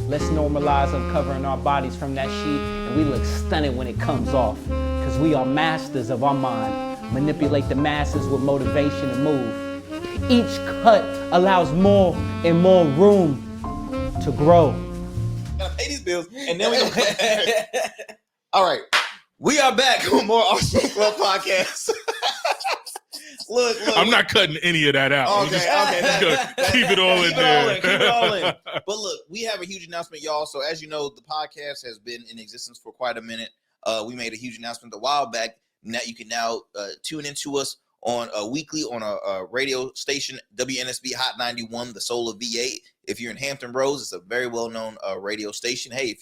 Let's normalize uncovering our bodies from that sheet, and we look stunning when it comes off, cause we are masters of our mind. Manipulate the masses with motivation to move. Each cut allows more and more room to grow. Gotta pay these bills, and then we gonna All right, we are back with more Our Smooth Club podcast. look, I'm not cutting any of that out. Okay. Keep it all in there. Keep it all in. But look, we have a huge announcement, y'all. So as you know, the podcast has been in existence for quite a minute. We made a huge announcement a while back. Now you can tune into us on weekly on a radio station, WNSB Hot 91, the soul of VA. If you're in Hampton Roads, it's a very well-known radio station. Hey,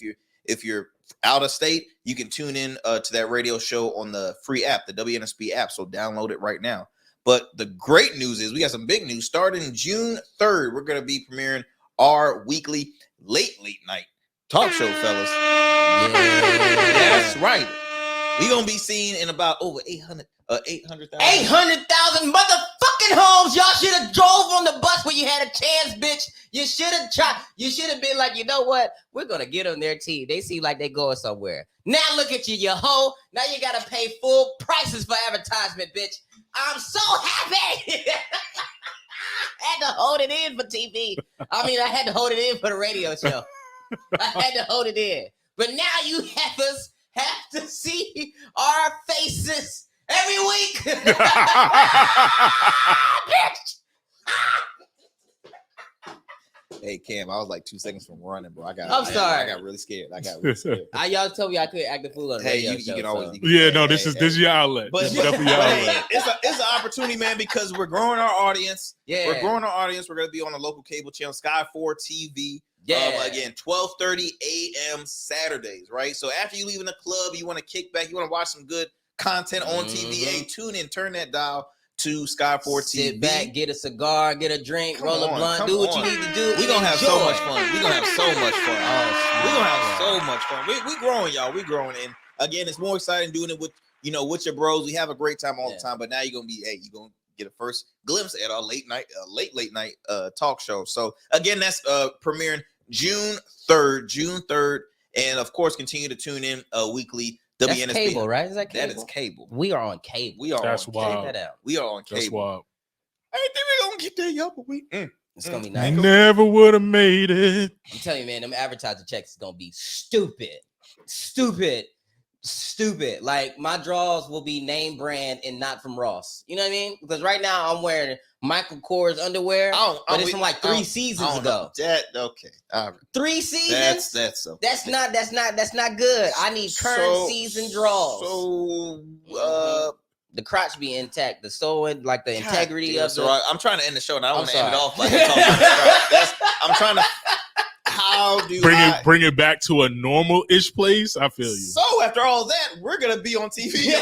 if you're out of state, you can tune in to that radio show on the free app, the WNSB app. So download it right now. But the great news is we got some big news. Starting June 3rd, we're going to be premiering our weekly late night talk show, fellas. Yeah. That's right. We're going to be seen in about over 800,000. 800,000 motherfucking homes. Y'all should have drove on the bus when you had a chance, bitch. You should have tried. You should have been like, you know what? We're going to get on their team. They seem like they going somewhere. Now look at you hoe. Now you got to pay full prices for advertisement, bitch. I'm so happy. I had to hold it in for TV. I had to hold it in for the radio show. I had to hold it in. But now you have to see our faces every week. Bitch. Hey Cam, I was like 2 seconds from running, bro. I got really scared. Y'all told me I couldn't act the fool on the radio show. Can always. This is your outlet. But this is definitely your outlet. It's an opportunity, man, because we're growing our audience. Yeah, we're growing our audience. We're gonna be on the local cable channel, Sky 4 TV. Yeah. Again, 12:30 a.m. Saturdays, right? So after you leave in the club, you want to kick back, you want to watch some good content on TV. Hey, tune in, turn that dial to Sky 4 TV. Sit back, get a cigar, get a drink, roll a blunt, do what you need to do. We're gonna have so much fun. We're gonna have so much fun. We're gonna have so much fun. We're growing, y'all. We're growing. And again, it's more exciting doing it with with your bros. We have a great time all the time, but now you're gonna get a first glimpse at our late night talk show. So again, that's premiering June 3rd, and of course, continue to tune in weekly. WNSP. That's cable, right? Is that cable? That is cable. We are on cable. That's wild. Check that out. We are on cable. That's wild. I didn't think we gonna get there, y'all, but we. It's gonna be nice. Never would have made it. I'm telling you, man, them advertising checks is gonna be stupid. Like my draws will be name brand and not from Ross. You know what I mean? Because right now I'm wearing Michael Kors underwear, but it's from like 3 seasons ago. Okay. All right. 3 seasons. That's not good. I need current season draws. So the crotch be intact, the sewing, like the integrity of the. I'm trying to end the show, and I don't want to end it off like I'm talking about the crotch. I'm trying to. How do bring it back to a normal-ish place? I feel you. So after all that, we're gonna be on TV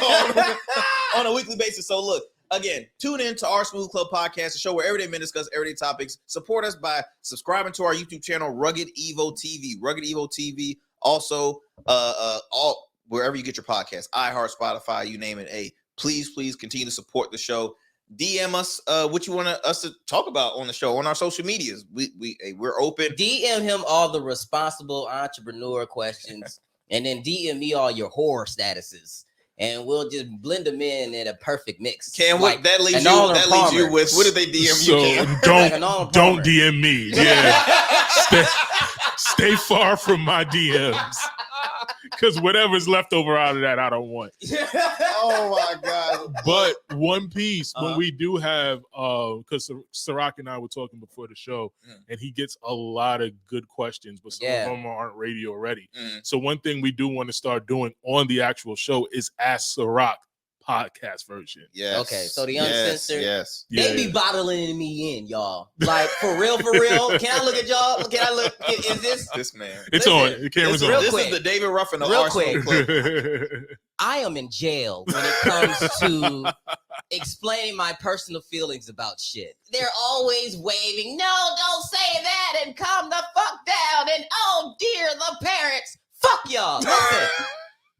on a weekly basis. So look, again, tune in to our Smooth Club podcast, a show where everyday men discuss everyday topics. Support us by subscribing to our YouTube channel, Rugged Evo TV. Rugged Evo TV. Also, all wherever you get your podcasts, iHeart, Spotify, you name it. Hey, please continue to support the show. DM us what you want us to talk about on the show on our social medias. We're open. DM him all the responsible entrepreneur questions, and then DM me all your horror statuses, and we'll just blend them in a perfect mix. That leaves you with what did they DM so you? Don't DM me. Yeah, stay far from my DMs. Because whatever's left over out of that, I don't want. Oh my God! But one piece, when we do have, because Ciroc and I were talking before the show, and he gets a lot of good questions, but some of them aren't radio ready. So one thing we do want to start doing on the actual show is Ask Ciroc podcast version. Yes. Okay, so the uncensored. Yes. They be bottling me in, y'all. Like for real. Can I look at y'all? Can I look? Is this man? It's on. The camera's on. This is the David Ruffin of real Arsenal quick. Club. I am in jail when it comes to explaining my personal feelings about shit. They're always waving, no, don't say that, and calm the fuck down, and oh dear, the parents. Fuck y'all. Listen.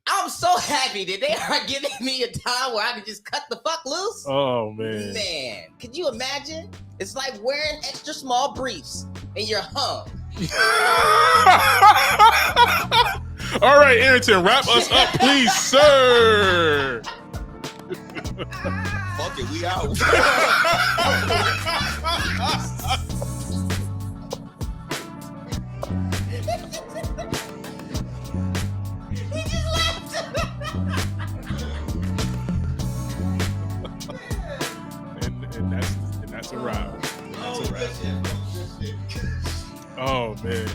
I'm so happy that they are giving me a time where I can just cut the fuck loose. Oh, man. Man, could you imagine? It's like wearing extra small briefs and you're hung. All right, Arrington, wrap us up, please, sir. Fuck it, we out. and that's a wrap. Oh man.